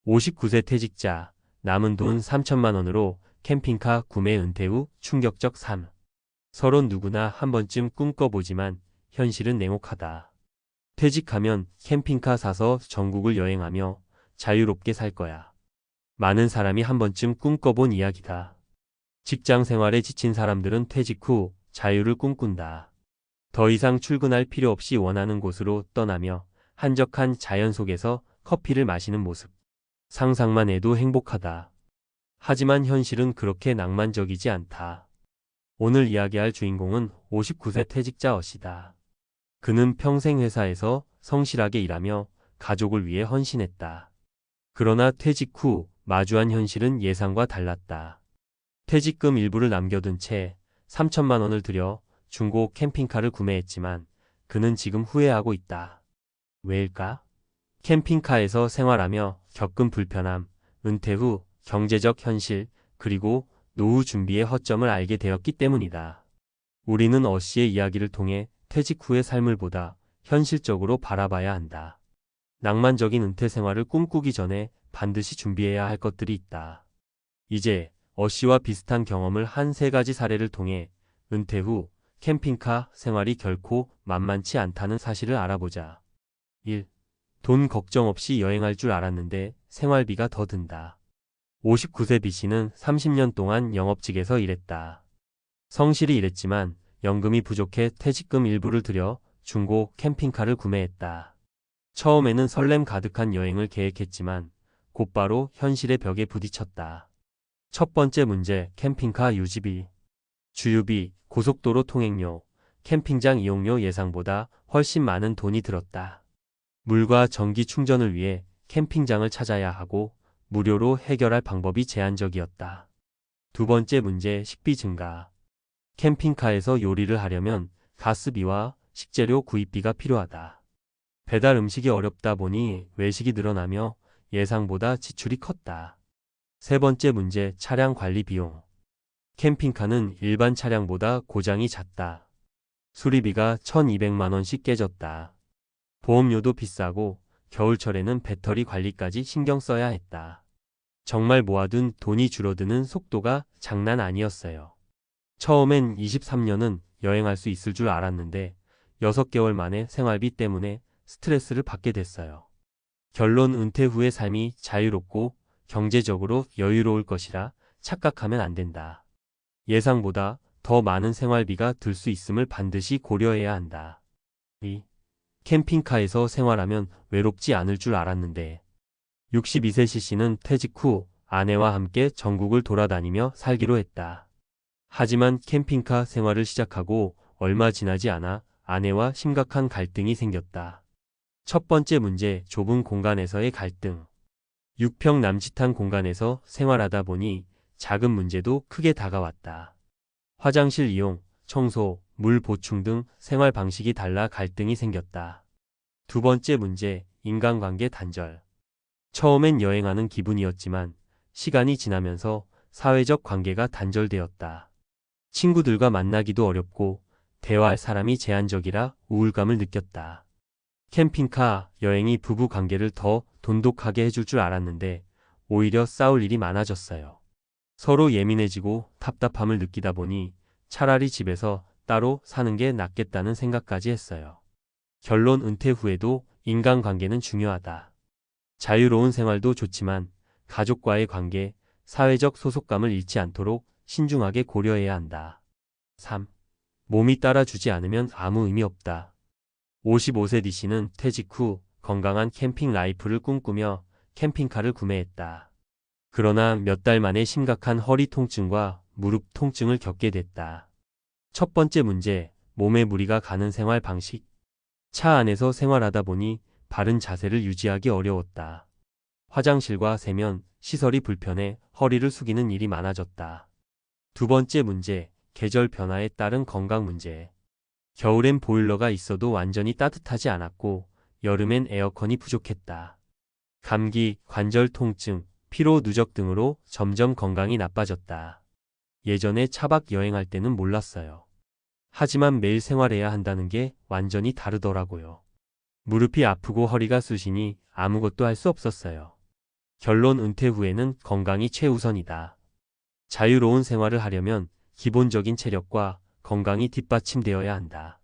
59세 퇴직자, 남은 돈 3천만 원으로 캠핑카 구매 은퇴 후 충격적 삶. 서로 누구나 한 번쯤 꿈꿔보지만 현실은 냉혹하다. 퇴직하면 캠핑카 사서 전국을 여행하며 자유롭게 살 거야. 많은 사람이 한 번쯤 꿈꿔본 이야기다. 직장 생활에 지친 사람들은 퇴직 후 자유를 꿈꾼다. 더 이상 출근할 필요 없이 원하는 곳으로 떠나며 한적한 자연 속에서 커피를 마시는 모습. 상상만 해도 행복하다. 하지만 현실은 그렇게 낭만적이지 않다. 오늘 이야기할 주인공은 59세 퇴직자 어씨다. 그는 평생 회사에서 성실하게 일하며 가족을 위해 헌신했다. 그러나 퇴직 후 마주한 현실은 예상과 달랐다. 퇴직금 일부를 남겨둔 채 3천만 원을 들여 중고 캠핑카를 구매했지만 그는 지금 후회하고 있다. 왜일까? 캠핑카에서 생활하며 겪은 불편함, 은퇴 후 경제적 현실, 그리고 노후 준비의 허점을 알게 되었기 때문이다. 우리는 어씨의 이야기를 통해 퇴직 후의 삶을 보다 현실적으로 바라봐야 한다. 낭만적인 은퇴 생활을 꿈꾸기 전에 반드시 준비해야 할 것들이 있다. 이제 어씨와 비슷한 경험을 한 3가지 사례를 통해 은퇴 후 캠핑카 생활이 결코 만만치 않다는 사실을 알아보자. 1. 돈 걱정 없이 여행할 줄 알았는데 생활비가 더 든다. 59세 B씨는 30년 동안 영업직에서 일했다. 성실히 일했지만 연금이 부족해 퇴직금 일부를 들여 중고 캠핑카를 구매했다. 처음에는 설렘 가득한 여행을 계획했지만 곧바로 현실의 벽에 부딪혔다. 첫 번째 문제, 캠핑카 유지비. 주유비, 고속도로 통행료, 캠핑장 이용료 예상보다 훨씬 많은 돈이 들었다. 물과 전기 충전을 위해 캠핑장을 찾아야 하고 무료로 해결할 방법이 제한적이었다. 두 번째 문제, 식비 증가. 캠핑카에서 요리를 하려면 가스비와 식재료 구입비가 필요하다. 배달 음식이 어렵다 보니 외식이 늘어나며 예상보다 지출이 컸다. 세 번째 문제, 차량 관리 비용. 캠핑카는 일반 차량보다 고장이 잦다. 수리비가 1,200만 원씩 깨졌다. 보험료도 비싸고 겨울철에는 배터리 관리까지 신경 써야 했다. 정말 모아둔 돈이 줄어드는 속도가 장난 아니었어요. 처음엔 23년은 여행할 수 있을 줄 알았는데 6개월 만에 생활비 때문에 스트레스를 받게 됐어요. 결론, 은퇴 후의 삶이 자유롭고 경제적으로 여유로울 것이라 착각하면 안 된다. 예상보다 더 많은 생활비가 들 수 있음을 반드시 고려해야 한다. 2. 캠핑카에서 생활하면 외롭지 않을 줄 알았는데. 62세 C씨는 퇴직 후 아내와 함께 전국을 돌아다니며 살기로 했다. 하지만 캠핑카 생활을 시작하고 얼마 지나지 않아 아내와 심각한 갈등이 생겼다. 첫 번째 문제, 좁은 공간에서의 갈등. 6평 남짓한 공간에서 생활하다 보니 작은 문제도 크게 다가왔다. 화장실 이용, 청소, 물 보충 등 생활 방식이 달라 갈등이 생겼다. 두 번째 문제, 인간관계 단절. 처음엔 여행하는 기분이었지만 시간이 지나면서 사회적 관계가 단절되었다. 친구들과 만나기도 어렵고 대화할 사람이 제한적이라 우울감을 느꼈다. 캠핑카 여행이 부부 관계를 더 돈독하게 해줄 줄 알았는데 오히려 싸울 일이 많아졌어요. 서로 예민해지고 답답함을 느끼다 보니 차라리 집에서 따로 사는 게 낫겠다는 생각까지 했어요. 결론, 은퇴 후에도 인간관계는 중요하다. 자유로운 생활도 좋지만 가족과의 관계, 사회적 소속감을 잃지 않도록 신중하게 고려해야 한다. 3. 몸이 따라주지 않으면 아무 의미 없다. 55세 D씨는 퇴직 후 건강한 캠핑 라이프를 꿈꾸며 캠핑카를 구매했다. 그러나 몇 달 만에 심각한 허리 통증과 무릎 통증을 겪게 됐다. 첫 번째 문제, 몸에 무리가 가는 생활 방식. 차 안에서 생활하다 보니 바른 자세를 유지하기 어려웠다. 화장실과 세면, 시설이 불편해 허리를 숙이는 일이 많아졌다. 두 번째 문제, 계절 변화에 따른 건강 문제. 겨울엔 보일러가 있어도 완전히 따뜻하지 않았고 여름엔 에어컨이 부족했다. 감기, 관절 통증, 피로 누적 등으로 점점 건강이 나빠졌다. 예전에 차박 여행할 때는 몰랐어요. 하지만 매일 생활해야 한다는 게 완전히 다르더라고요. 무릎이 아프고 허리가 쑤시니 아무것도 할 수 없었어요. 결론 은퇴 후에는 건강이 최우선이다. 자유로운 생활을 하려면 기본적인 체력과 건강이 뒷받침되어야 한다.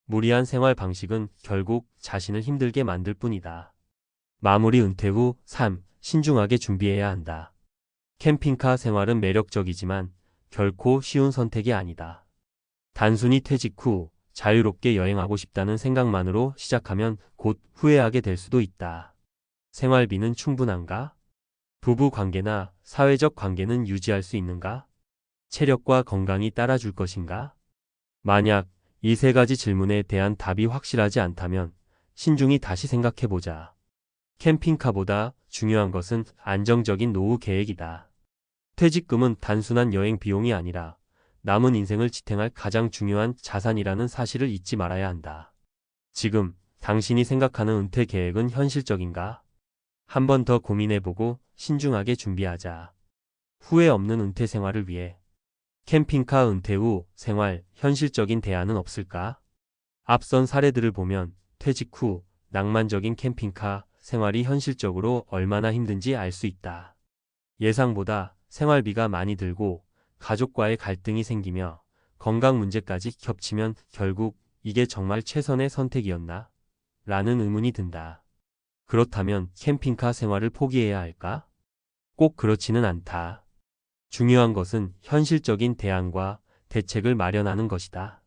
무리한 생활 방식은 결국 자신을 힘들게 만들 뿐이다. 마무리 은퇴 후 삶, 신중하게 준비해야 한다. 캠핑카 생활은 매력적이지만 결코 쉬운 선택이 아니다. 단순히 퇴직 후 자유롭게 여행하고 싶다는 생각만으로 시작하면 곧 후회하게 될 수도 있다. 생활비는 충분한가? 부부 관계나 사회적 관계는 유지할 수 있는가? 체력과 건강이 따라줄 것인가? 만약 이 세 가지 질문에 대한 답이 확실하지 않다면 신중히 다시 생각해보자. 캠핑카보다 중요한 것은 안정적인 노후 계획이다. 퇴직금은 단순한 여행 비용이 아니라 남은 인생을 지탱할 가장 중요한 자산이라는 사실을 잊지 말아야 한다. 지금 당신이 생각하는 은퇴 계획은 현실적인가? 한 번 더 고민해보고 신중하게 준비하자. 후회 없는 은퇴 생활을 위해. 캠핑카 은퇴 후 생활, 현실적인 대안은 없을까? 앞선 사례들을 보면 퇴직 후 낭만적인 캠핑카 생활이 현실적으로 얼마나 힘든지 알 수 있다. 예상보다 생활비가 많이 들고 가족과의 갈등이 생기며 건강 문제까지 겹치면 결국 이게 정말 최선의 선택이었나? 라는 의문이 든다. 그렇다면 캠핑카 생활을 포기해야 할까? 꼭 그렇지는 않다. 중요한 것은 현실적인 대안과 대책을 마련하는 것이다.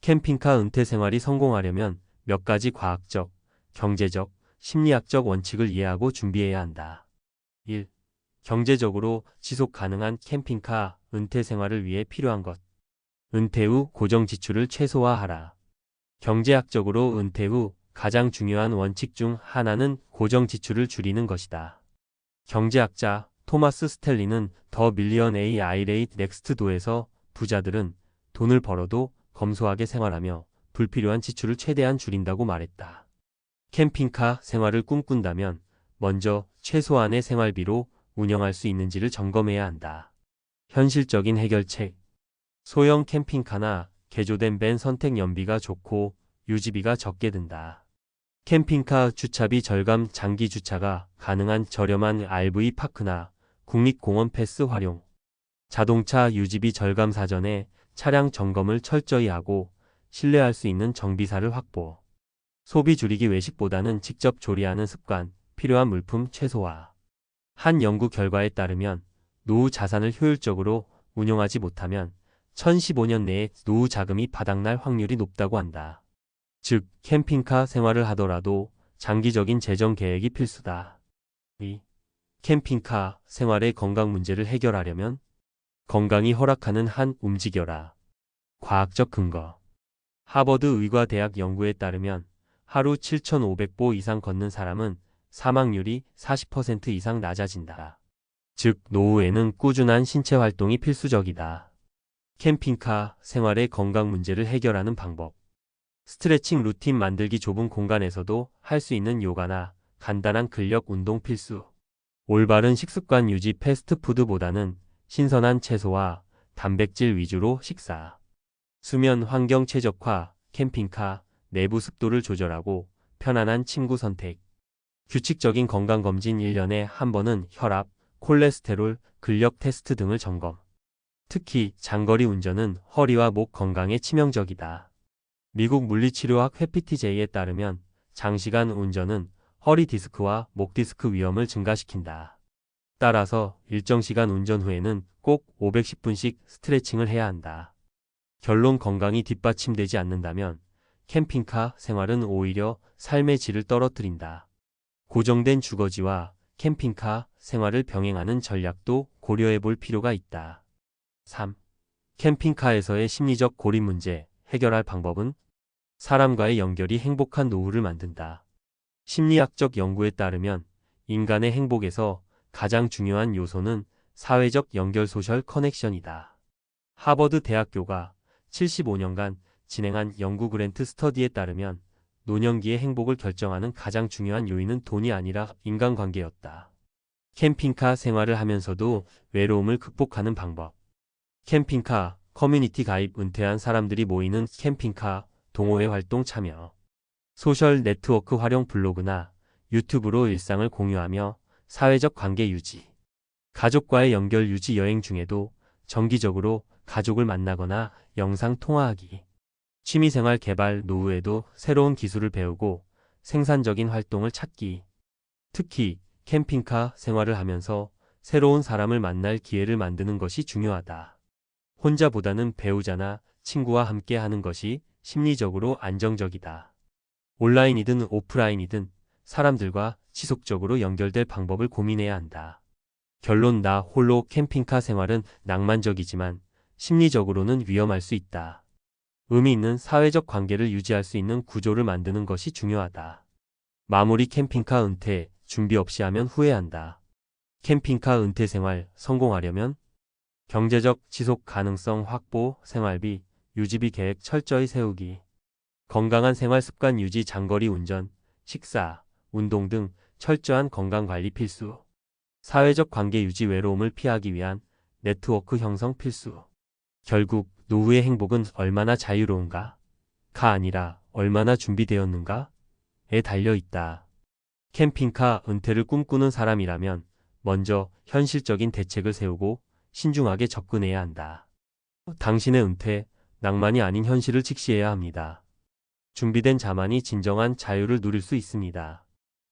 캠핑카 은퇴 생활이 성공하려면 몇 가지 과학적, 경제적, 심리학적 원칙을 이해하고 준비해야 한다. 1. 경제적으로 지속 가능한 캠핑카 은퇴 생활을 위해 필요한 것. 은퇴 후 고정 지출을 최소화하라. 경제학적으로 은퇴 후 가장 중요한 원칙 중 하나는 고정 지출을 줄이는 것이다. 경제학자 토마스 스텔리는 더 밀리언에이 아이레이트 넥스트 도에서 부자들은 돈을 벌어도 검소하게 생활하며 불필요한 지출을 최대한 줄인다고 말했다. 캠핑카 생활을 꿈꾼다면 먼저 최소한의 생활비로 운영할 수 있는지를 점검해야 한다. 현실적인 해결책. 소형 캠핑카나 개조된 밴 선택 연비가 좋고 유지비가 적게 든다. 캠핑카 주차비 절감 장기 주차가 가능한 저렴한 RV 파크나 국립공원 패스 활용. 자동차 유지비 절감 사전에 차량 점검을 철저히 하고 신뢰할 수 있는 정비사를 확보. 소비 줄이기 외식보다는 직접 조리하는 습관, 필요한 물품 최소화. 한 연구 결과에 따르면 노후 자산을 효율적으로 운용하지 못하면 2015년 내에 노후 자금이 바닥날 확률이 높다고 한다. 즉, 캠핑카 생활을 하더라도 장기적인 재정 계획이 필수다. 2. 캠핑카 생활의 건강 문제를 해결하려면 건강이 허락하는 한 움직여라. 과학적 근거. 하버드 의과대학 연구에 따르면 하루 7,500보 이상 걷는 사람은 사망률이 40% 이상 낮아진다. 즉, 노후에는 꾸준한 신체 활동이 필수적이다. 캠핑카 생활의 건강 문제를 해결하는 방법. 스트레칭 루틴 만들기. 좁은 공간에서도 할 수 있는 요가나 간단한 근력 운동 필수. 올바른 식습관 유지. 패스트푸드보다는 신선한 채소와 단백질 위주로 식사. 수면 환경 최적화. 캠핑카 내부 습도를 조절하고 편안한 침구 선택. 규칙적인 건강검진. 1년에 한 번은 혈압, 콜레스테롤, 근력 테스트 등을 점검. 특히 장거리 운전은 허리와 목 건강에 치명적이다. 미국 물리치료학 회피티제이에 따르면 장시간 운전은 허리 디스크와 목 디스크 위험을 증가시킨다. 따라서 일정 시간 운전 후에는 꼭 510분씩 스트레칭을 해야 한다. 결론. 건강이 뒷받침되지 않는다면 캠핑카 생활은 오히려 삶의 질을 떨어뜨린다. 고정된 주거지와 캠핑카 생활을 병행하는 전략도 고려해 볼 필요가 있다. 3. 캠핑카에서의 심리적 고립 문제 해결할 방법은 사람과의 연결이 행복한 노후를 만든다. 심리학적 연구에 따르면 인간의 행복에서 가장 중요한 요소는 사회적 연결 소셜 커넥션이다. 하버드 대학교가 75년간 진행한 연구 그랜트 스터디에 따르면 노년기의 행복을 결정하는 가장 중요한 요인은 돈이 아니라 인간관계였다. 캠핑카 생활을 하면서도 외로움을 극복하는 방법. 캠핑카 커뮤니티 가입. 은퇴한 사람들이 모이는 캠핑카 동호회 활동 참여. 소셜 네트워크 활용. 블로그나 유튜브로 일상을 공유하며 사회적 관계 유지. 가족과의 연결 유지. 여행 중에도 정기적으로 가족을 만나거나 영상 통화하기. 취미생활 개발. 노후에도 새로운 기술을 배우고 생산적인 활동을 찾기. 특히 캠핑카 생활을 하면서 새로운 사람을 만날 기회를 만드는 것이 중요하다. 혼자보다는 배우자나 친구와 함께 하는 것이 심리적으로 안정적이다. 온라인이든 오프라인이든 사람들과 지속적으로 연결될 방법을 고민해야 한다. 결론. 나 홀로 캠핑카 생활은 낭만적이지만 심리적으로는 위험할 수 있다. 의미 있는 사회적 관계를 유지할 수 있는 구조를 만드는 것이 중요하다. 마무리. 캠핑카 은퇴. 준비 없이 하면 후회한다. 캠핑카 은퇴 생활 성공하려면 경제적 지속 가능성 확보, 생활비, 유지비 계획 철저히 세우기. 건강한 생활 습관 유지. 장거리 운전, 식사, 운동 등 철저한 건강관리 필수. 사회적 관계 유지. 외로움을 피하기 위한 네트워크 형성 필수. 결국 노후의 행복은 얼마나 자유로운가? 가 아니라 얼마나 준비되었는가에 달려 있다. 캠핑카 은퇴를 꿈꾸는 사람이라면 먼저 현실적인 대책을 세우고 신중하게 접근해야 한다. 당신의 은퇴, 낭만이 아닌 현실을 직시해야 합니다. 준비된 자만이 진정한 자유를 누릴 수 있습니다.